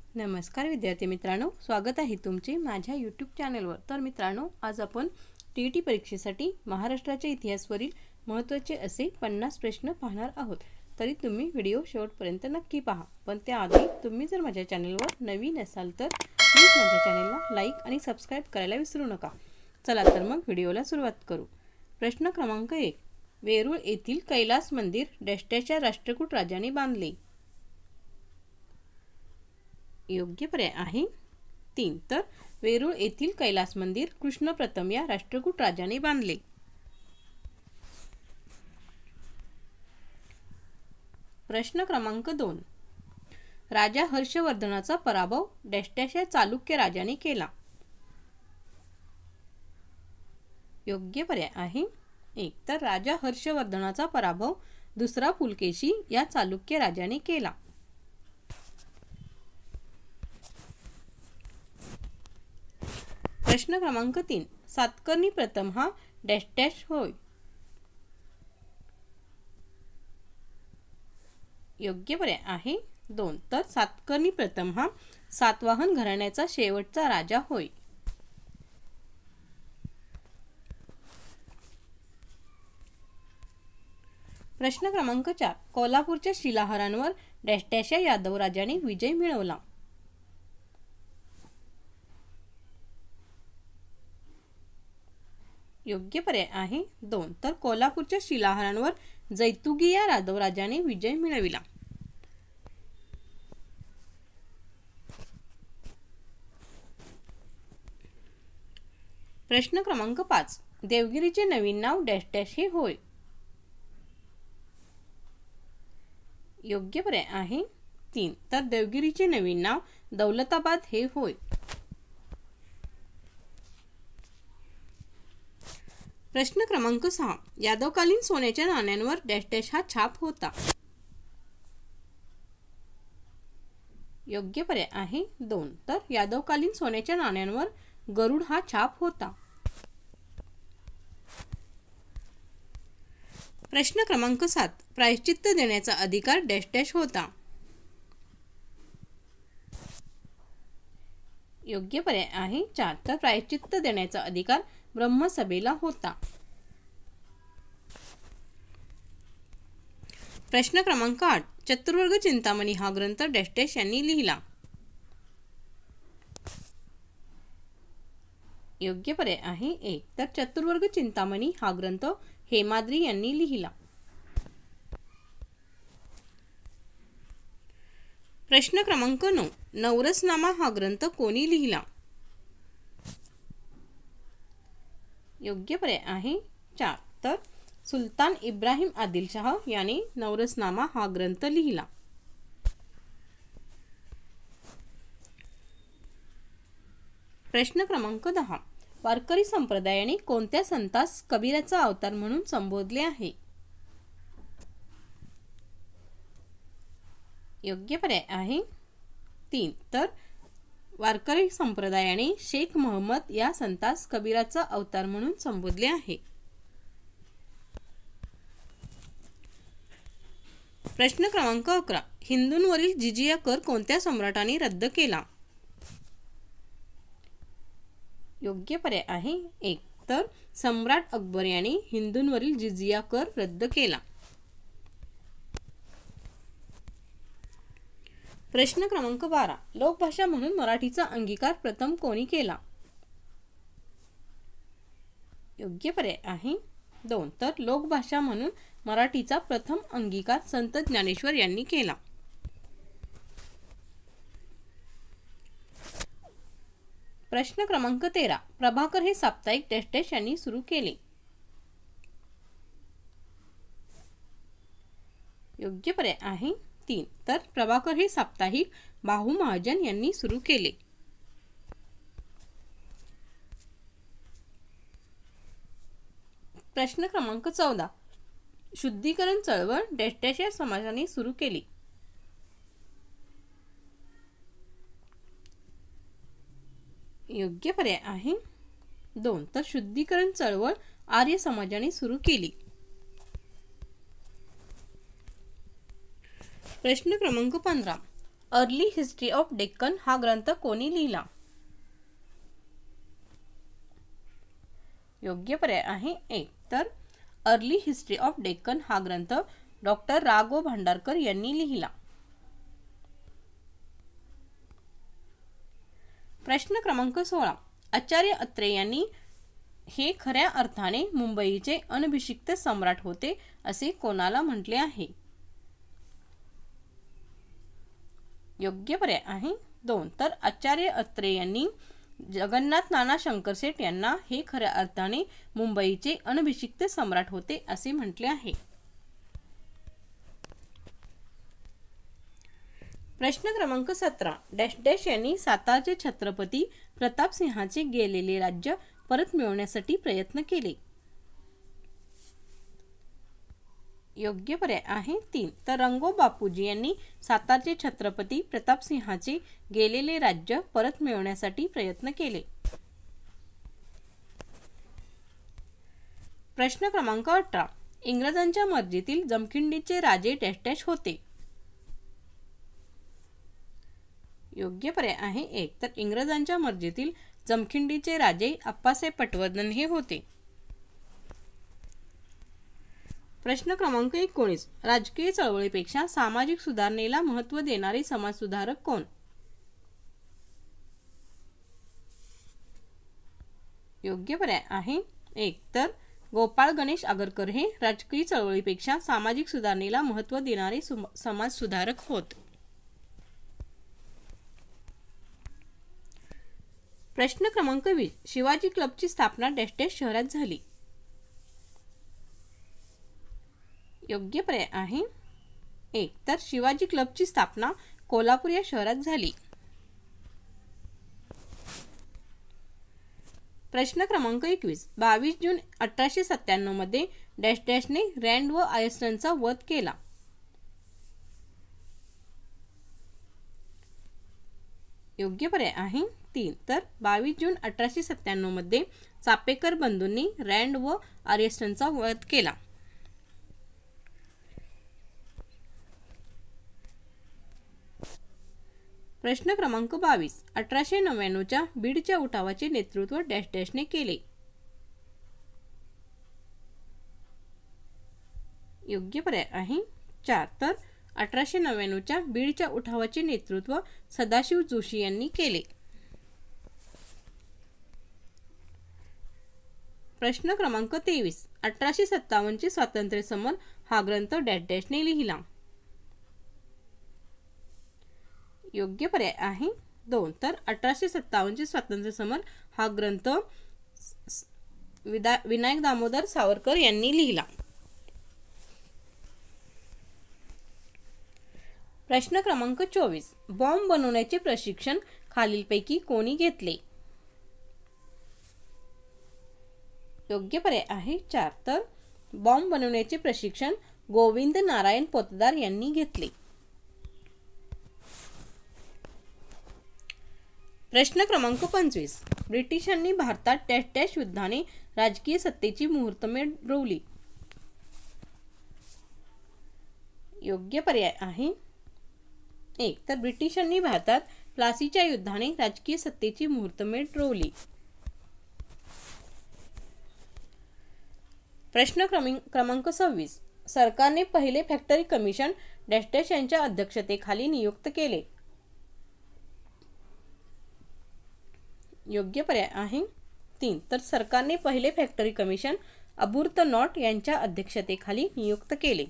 नमस्कार विद्यार्थी मित्रांनो, स्वागत आहे तुमचे माझ्या यूट्यूब चॅनलवर। तर मित्रांनो, आज आपण टीईटी परीक्षेसाठी महाराष्ट्राच्या इतिहासावरील महत्त्वाचे असे 50 प्रश्न पाहणार आहोत। तरी तुम्ही व्हिडिओ शेवटपर्यंत नक्की पहा। पण त्याआधी तुम्ही जर माझ्या चॅनलवर नवीन असाल तर प्लीज माझ्या चॅनलला लाईक आणि सबस्क्राइब करायला विसरू नका। चला तर मग व्हिडिओला सुरुवात करू। प्रश्न क्रमांक 1, वेरूळ येथील कैलास मंदिर डॅशच्या राष्ट्रकूट राजाने बांधले। योग्य पर्याय आहे 3। तर वेरूळ येथील कैलास मंदिर कृष्ण प्रथम या राष्ट्रकूट राजाने बांधले। प्रश्न क्रमांक 2, राजा हर्षवर्धनाचा पराभव डॅशच्या चालुक्य राजाने केला। योग्य पर्याय आहे 1। तर राजा हर्षवर्धनाचा पराभव दुसरा पुलकेशी या चालुक्य राजाने केला। प्रश्न क्रमांक 3, सातकर्णी प्रथम हा डॅश होय। योग्य पर्याय आहे 2। तर सातकर्णी प्रथम हा सातवाहन घराण्याचा शेवटचा राजा होय। प्रश्न क्रमांक 4, कोल्हापूरच्या शिलाहारांवर डॅश या यादव राजाने विजय मिळवला। योग्य पर्याय आहे 2। तर कोल्हापूरच्या शिलाहारांवर जैतुगी या यादव राजाने विजय मिळविला। प्रश्न क्रमांक 5, देवगिरीचे नवीन नाव डॅश हे होय। योग्य पर्याय आहे 3। तर देवगिरीचे नवीन नाव दौलताबाद हे होय। प्रश्न क्रमांक 6, यादवकालीन सोन्याच्या नाण्यांवर डॅश हा छाप होता। योग्य पर्याय आहे 2। तर यादवकालीन सोन्याच्या नाण्यांवर गरुड हा छाप होता। प्रश्न क्रमांक 7, प्रायश्चित्त देण्याचा अधिकार डॅश होता। योग्य पर्याय आहे 4। तर प्रायश्चित्त देण्याचा अधिकार ब्रह्मसभेला होता। प्रश्न क्रमांक 8, चतुर्वर्ग चिंतामणी हा ग्रंथ डॅश यांनी लिहिला। योग्य पर्याय आहे 1। तर चतुर्वर्ग चिंतामणी हा ग्रंथ हेमाद्री यांनी लिहिला। प्रश्न क्रमांक 9, नवरसनामा हा ग्रंथ कोणी लिहिला। योग्य पर्याय आहे 4। तर सुलतान इब्राहिम आदिलशाह याने नवरसनामा हा ग्रंथ लिहिला। प्रश्न क्रमांक 10, वारकरी संप्रदायाने कोणत्या संतास कबीराचा अवतार म्हणून संबोधले आहे। योग्य पर्याय आहे 3। तर वारकरी संप्रदायाने शेख महम्मद या संतास कबीराचा अवतार म्हणून संबोधले आहे। प्रश्न क्रमांक 11, हिंदूंवरील जिजिया कर कोणत्या सम्राटाने रद्द केला। योग्य पर्याय आहे 1। तर सम्राट अकबर याने हिंदूंवरील जिजिया कर रद्द केला। प्रश्न क्रमांक 12, लोकभाषा म्हणून मराठीचा अंगीकार प्रथम कोणी केला। योग्य पर्याय आहे 2। तर लोकभाषा म्हणून मराठीचा प्रथम अंगीकार संत ज्ञानेश्वर यांनी केला। प्रश्न क्रमांक 13, प्रभाकर हे साप्ताहिक डॅश यांनी सुरू केले। योग्य पर्याय आहे 3। तर प्रभाकर हे साप्ताहिक बाहू महाजन यांनी सुरू केले। प्रश्न क्रमांक 14, शुद्धीकरण चळवळ डॅश या समाजाने सुरू केली। योग्य पर्याय आहे 2। तर शुद्धीकरण चळवळ आर्य समाजाने सुरू केली। प्रश्न क्रमांक 15, अर्ली हिस्ट्री ऑफ डेक्कन हा ग्रंथ कोणी लिहिला? योग्य पर्याय आहे 1. तर अर्ली हिस्ट्री ऑफ डेक्कन हा ग्रंथ डॉक्टर रा.गो. भांडारकर यांनी लिहिला. प्रश्न क्रमांक 16. आचार्य अत्रे यांनी हे खऱ्या अर्थाने मुंबईचे अनभिषिक्त सम्राट होते असे कोणाला म्हटले आहे? योग्य पर्याय आहे 2. तर आचार्य अत्रे यांनी जगन्नाथ नाना शंकरशेठ यांना हे खऱ्या अर्थाने मुंबईचे अनभिषिक्त सम्राट होते असे म्हटले आहे. प्रश्न क्रमांक 17. डॅश डॅश यांनी सातारचे छत्रपती प्रतापसिंहाचे गेलेले राज्य परत मिळवण्यासाठी प्रयत्न केले. योग्य पर्याय आहे 3. तर रंगो बापूजी यांनी सातारचे छत्रपती प्रतापसिंहाचे गेलेले राज्य परत मिळवण्यासाठी प्रयत्न केले. प्रश्न क्रमांक 18. इंग्रजांच्या मर्जीतील जमखिंडीचे राजे डॅश डॅश होते. योग्य पर्याय आहे 1. तर इंग्रजांच्या मर्जीतील जमखिंडीचे राजे आप्पासाहेब पटवर्धन हे होते. प्रश्न क्रमांक 19. राजकीय चळवळीपेक्षा सामाजिक सुधारणेला महत्त्व देणारे समाजसुधारक कोण? योग्य पर्याय आहे 1. तर गोपाळ गणेश आगरकर हे राजकीय चळवळीपेक्षा सामाजिक सुधारणेला महत्त्व देणारे समाजसुधारक होत. प्रश्न क्रमांक 20. शिवाजी क्लबची स्थापना डॅश डॅश शहरात झाली. योग्य पर्याय आहे 1. तर शिवाजी क्लबची स्थापना कोल्हापूर या शहरात झाली. प्रश्न क्रमांक 21. 22 जून 1897 मध्ये डॅश डॅशने रँड व आयस्टनचा वध केला. योग्य पर्याय आहे 3. तर 22 जून 1897 मध्ये चापेकर बंधूंनी रँड व आयस्टनचा वध केला. प्रश्न क्रमांक 22. 1899च्या बीडच्या उठावाचे नेतृत्व डॅश डॅशने केले. योग्य पर्याय आहे 4. तर 1899च्या बीडच्या उठावाचे नेतृत्व सदाशिव जोशी यांनी केले. प्रश्न क्रमांक 23. 1857चे स्वातंत्र्य समर हा ग्रंथ डॅश डॅशने लिहिला. योग्य पर्याय आहे 2. तर 1857चे स्वातंत्र्य समर हा ग्रंथ विनायक दामोदर सावरकर यांनी लिहिला. प्रश्न क्रमांक 24. बॉम्ब बनवण्याचे प्रशिक्षण खालीलपैकी कोणी घेतले? योग्य पर्याय आहे 4. तर बॉम्ब बनवण्याचे प्रशिक्षण गोविंद नारायण पोतदार यांनी घेतले. प्रश्न क्रमांक 25. ब्रिटिशांनी भारतात डॅश डॅश युद्धाने राजकीय सत्तेची मुहूर्तमेढ रोवली. योग्य पर्याय आहे 1. तर ब्रिटिशांनी भारतात प्लासीच्या युद्धाने राजकीय सत्तेची मुहूर्तमेढ रोवली. प्रश्न क्रमांक 26. सरकारने पहिले फॅक्टरी कमिशन डॅश डॅश यांच्या अध्यक्षतेखाली नियुक्त केले. योग्य पर्याय आहे 3. तर सरकारने पहिले फॅक्टरी कमिशन अबूर्त नॉट यांच्या अध्यक्षतेखाली नियुक्त केले.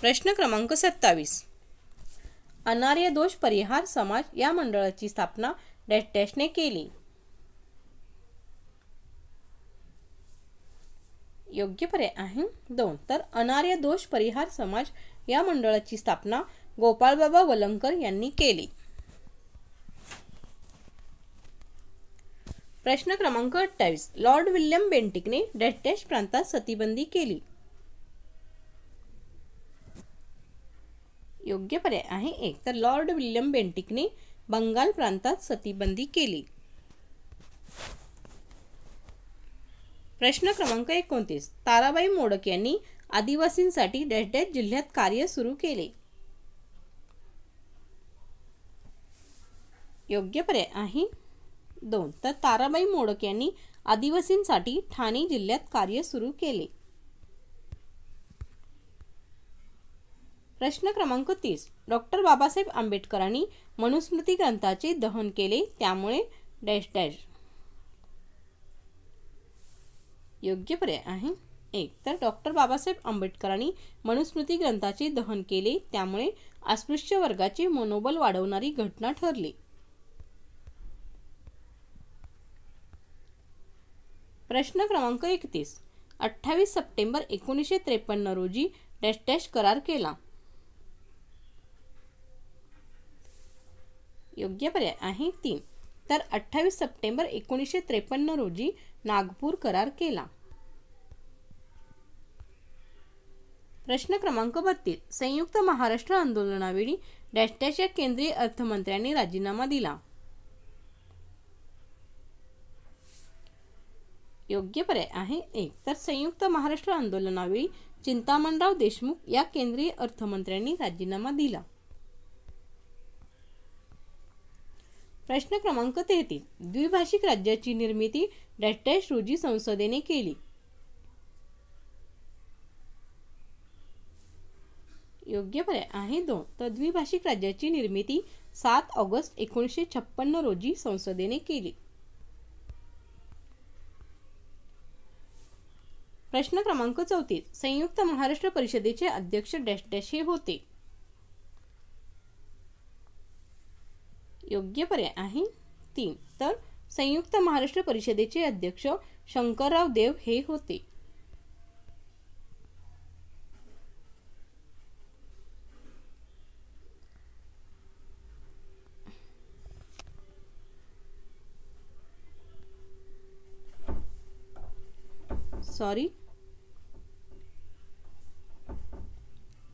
प्रश्न क्रमांक 27. अनार्य दोष परिहार समाज या मंडळाची स्थापना डॅश डॅशने केली. योग्य पर्याय आहे 2. तर अनार्य दोष परिहार समाज या मंडळाची स्थापना गोपाळबाबा वलंकर यांनी केली. प्रश्न क्रमांक 28. लॉर्ड विल्यम बेंटिकने डॅश डॅश प्रांतात सतीबंदी केली. योग्य पर्याय आहे 1. तर लॉर्ड विल्यम बेंटिकने बंगाल प्रांतात सतीबंदी केली. प्रश्न क्रमांक 29. ताराबाई मोडक यांनी आदिवासींसाठी डॅश डॅश जिल्ह्यात कार्य सुरू केले? योग्य पर्याय आहे 2. तर ताराबाई मोडक यांनी आदिवासींसाठी ठाणे जिल्ह्यात कार्य सुरू केले. प्रश्न क्रमांक 30. डॉक्टर बाबासाहेब आंबेडकरांनी मनुस्मृती ग्रंथाचे दहन केले त्यामुळे डॅश डॅश. योग्य पर्याय आहे 1. तर डॉक्टर बाबासाहेब आंबेडकरांनी मनुस्मृती ग्रंथाचे दहन केले त्यामुळे अस्पृश्य वर्गाचे मनोबल वाढवणारी घटना ठरली. प्रश्न क्रमांक 31. 28 सप्टेंबर 1953 रोजी डॅश डॅश करार केला? योग्य पर्याय आहे 3. तर 28 सप्टेंबर 1953 रोजी नागपूर करार केला. प्रश्न क्रमांक 32. संयुक्त महाराष्ट्र आंदोलनावेळी डॅश डॅश या केंद्रीय अर्थमंत्र्यांनी राजीनामा दिला? योग्य पर्याय आहे 1. तर संयुक्त महाराष्ट्र आंदोलनावेळी चिंतामणराव देशमुख या केंद्रीय अर्थमंत्र्यांनी राजीनामा दिला. प्रश्न क्रमांक 33. द्विभाषिक राज्याची निर्मिती डॅश डॅश रोजी संसदेने केली? योग्य पर्याय आहे 2. तर द्विभाषिक राज्याची निर्मिती 7 ऑगस्ट 1956 रोजी संसदेने केली. प्रश्न क्रमांक 34. संयुक्त महाराष्ट्र परिषदेचे अध्यक्ष डॅश डॅश हे होते? योग्य पर्याय आहे 3. तर संयुक्त महाराष्ट्र परिषदेचे अध्यक्ष शंकरराव देव हे होते.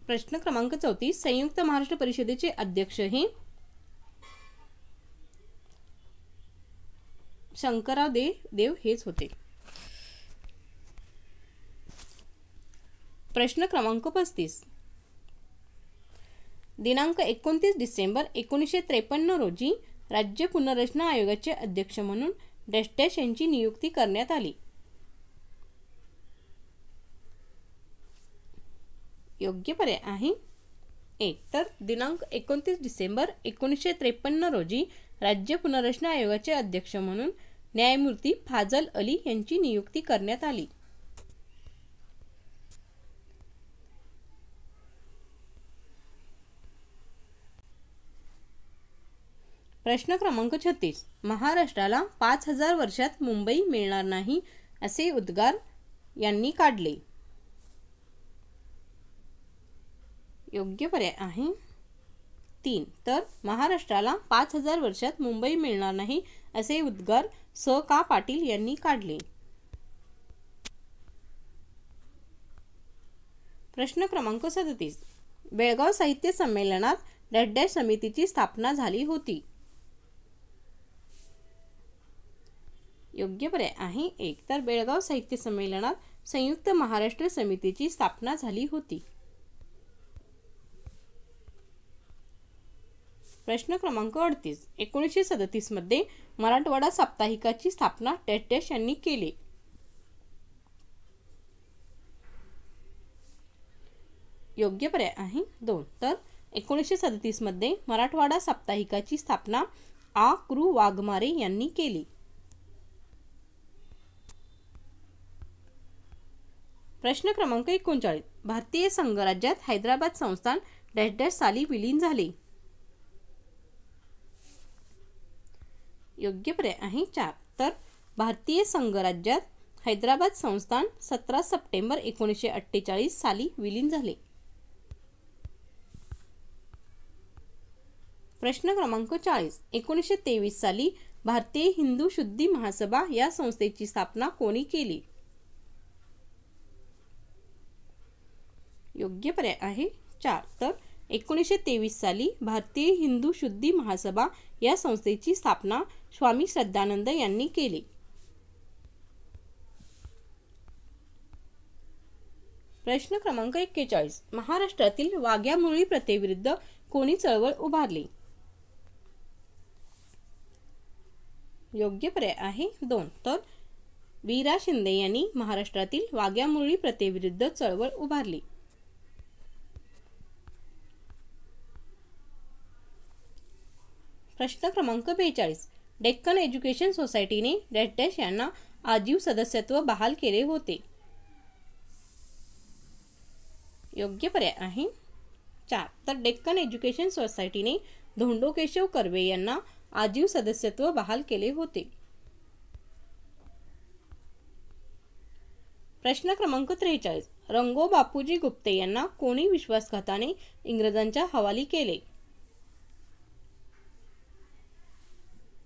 प्रश्न क्रमांक 34. संयुक्त महाराष्ट्र परिषदेचे अध्यक्ष हे शंकरराव देव हेच होते. प्रश्न क्रमांक 35. दिनांक 29 डिसेंबर 1953 रोजी राज्य पुनर्रचना आयोगाचे अध्यक्ष म्हणून डॅश डॅश यांची नियुक्ती करण्यात आली? योग्य पर्याय आहे 1. तर दिनांक 29 डिसेंबर 1953 रोजी राज्य पुनर्रचना आयोगाचे अध्यक्ष म्हणून न्यायमूर्ती फाजल अली यांची नियुक्ती करण्यात आली. प्रश्न क्रमांक 36. महाराष्ट्राला 5000 वर्षात मुंबई मिळणार नाही असे उद्गार यांनी काढले? योग्य पर्याय आहे 3. तर महाराष्ट्राला 5000 वर्षात मुंबई मिळणार नाही असे उद्गार स. का. पाटील यांनी काढले. प्रश्न क्रमांक 37. बेळगाव साहित्य संमेलनात डॅश डॅश समितीची स्थापना झाली होती? योग्य पर्याय आहे 1. तर बेळगाव साहित्य संमेलनात संयुक्त महाराष्ट्र समितीची स्थापना झाली होती. प्रश्न क्रमांक 38. 1937 मध्ये मराठवाडा साप्ताहिकाची स्थापना डॅश डॅश यांनी केली? योग्य पर्याय आहे 2. तर 1937 मध्ये मराठवाडा साप्ताहिकाची स्थापना आ. कृ. वाघमारे यांनी केली. प्रश्न क्रमांक 39. भारतीय संघराज्यात हैदराबाद संस्थान डॅश डॅश साली विलीन झाले? योग्य पर्याय आहे 4. तर भारतीय संघराज्यात हैदराबाद संस्थान 17 सप्टेंबर 1948 साली विलीन झाले. प्रश्न क्रमांक 40. 1923 साली भारतीय हिंदू शुद्धी महासभा या संस्थेची स्थापना कोणी केली? योग्य पर्याय आहे 4. तर 1923 साली भारतीय हिंदू शुद्धी महासभा या संस्थेची स्थापना स्वामी श्रद्धानंद यांनी केली. प्रश्न क्रमांक 41. महाराष्ट्रातील वाघ्या मुरळी प्रथेविरुद्ध कोणी चळवळ उभारली? योग्य पर्याय आहे 2. तर वीरा शिंदे यांनी महाराष्ट्रातील वाघ्या मुरळी प्रथेविरुद्ध चळवळ उभारली. प्रश्न क्रमांक 42. डेक्कन एज्युकेशन सोसायटीने डॅश डॅश यांना आजीव सदस्यत्व बहाल केले होते. योग्य पर्याय आहे 4. तर डेक्कन एज्युकेशन सोसायटीने धोंडो केशव कर्वे यांना आजीव सदस्यत्व बहाल केले होते. प्रश्न क्रमांक 43. रंगो बापूजी गुप्ते यांना कोणी विश्वासघाताने इंग्रजांच्या हवाली केले?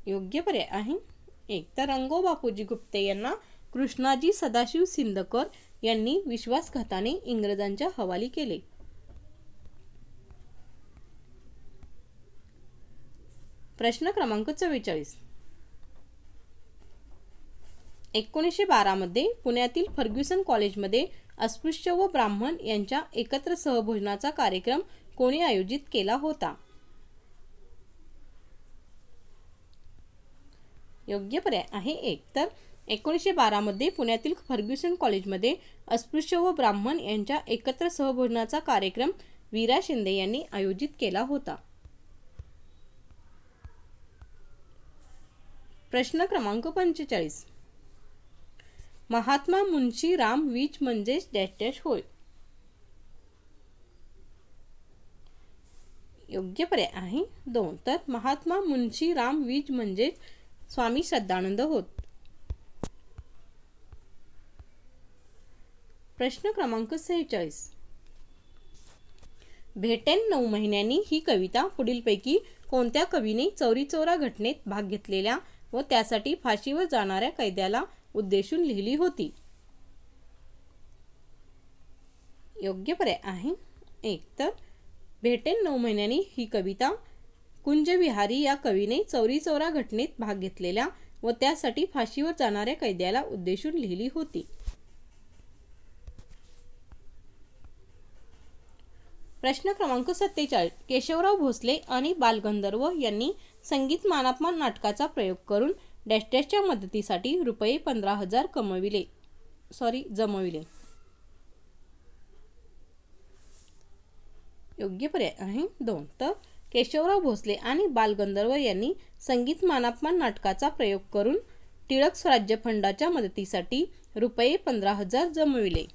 योग्य पर्याय आहे 1. तर रंगो बापूजी गुप्ते यांना कृष्णाजी सदाशिव सिंदकर यांनी विश्वासघाताने इंग्रजांच्या हवाली केले. प्रश्न क्रमांक 44. 1912 मध्ये पुण्यातील फर्ग्युसन कॉलेजमध्ये अस्पृश्य व ब्राह्मण यांच्या एकत्र सहभोजनाचा कार्यक्रम कोणी आयोजित केला होता? योग्य पर्याय आहे 1. तर 1912 मध्ये पुण्यातील फर्ग्युसन कॉलेजमध्ये अस्पृश्य व ब्राह्मण यांच्या एकत्र सहभोजनाचा कार्यक्रम वीरा शिंदे यांनी आयोजित केला होता. प्रश्न क्रमांक 45. महात्मा मुन्शी राम वीज म्हणजेच डॅश डॅश होय? योग्य पर्याय आहे 2. तर महात्मा मुन्शी राम वीज म्हणजेच स्वामी श्रद्धानंद होत. प्रश्न क्रमांक 46. भेटेन 9 महिन्यांनी ही कविता पुढीलपैकी कोणत्या कवीने चौरी चौरा घटनेत भाग घेतलेल्या व त्यासाठी फाशीवर जाणाऱ्या कैद्याला उद्देशून लिहिली होती? योग्य पर्याय आहे 1. तर भेटेन 9 महिन्यांनी ही कविता कुंजविहारी या कवीने चौरी चौरा घटनेत भाग घेतलेल्या व त्यासाठी फाशीवर जाणाऱ्या कैद्याला उद्देशून लिहिली होती. प्रश्न क्रमांक 47. केशवराव भोसले आणि बालगंधर्व यांनी संगीत मानापमान नाटकाचा प्रयोग करून डॅश डॅशच्या मदतीसाठी रुपये 15,000 जमविले. योग्य पर्याय आहे 2. तर केशवराव भोसले आणि बालगंधर्व यांनी संगीत मानापमान नाटकाचा प्रयोग करून टिळक स्वराज्य फंडाच्या मदतीसाठी रुपये 15,000 जमविले.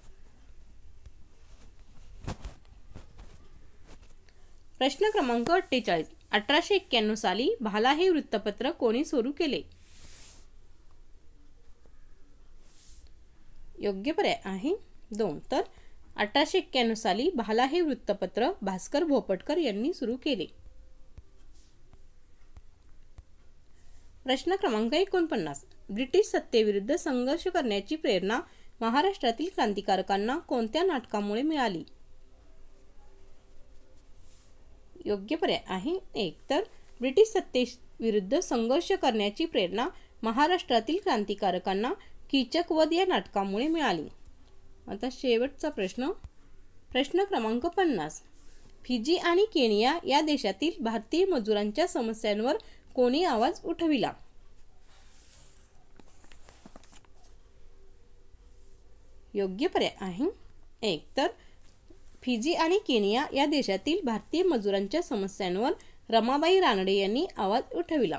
प्रश्न क्रमांक 48. 1891 साली भाला हे वृत्तपत्र कोणी सुरू केले? योग्य पर्याय आहे 2. तर 1891 साली भाला हे वृत्तपत्र भास्कर भोपटकर यांनी सुरू केले. प्रश्न क्रमांक 49. ब्रिटिश सत्तेविरुद्ध संघर्ष करण्याची प्रेरणा महाराष्ट्रातील क्रांतिकारकांना कोणत्या नाटकामुळे मिळाली? योग्य पर्याय आहे 1. तर ब्रिटिश सत्तेविरुद्ध संघर्ष करण्याची प्रेरणा महाराष्ट्रातील क्रांतिकारकांना कीचक वध या नाटकामुळे मिळाली. आता शेवटचा प्रश्न क्रमांक 50. फिजी आणि केनिया या देशातील भारतीय मजुरांच्या समस्यांवर कोणी आवाज उठविला? योग्य पर्याय आहे 1. तर फिजी आणि केनिया या देशातील भारतीय मजुरांच्या समस्यांवर रमाबाई रानडे यांनी आवाज उठविला.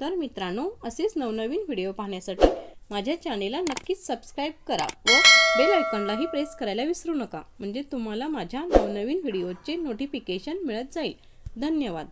तर मित्रांनो, असेच नवनवीन व्हिडिओ पाहण्यासाठी माझ्या चॅनेलला नक्कीच सबस्क्राईब करा व बेल आयकॉनलाही प्रेस करायला विसरू नका, म्हणजे तुम्हाला माझ्या नवनवीन व्हिडिओचे नोटिफिकेशन मिळत जाईल. धन्यवाद.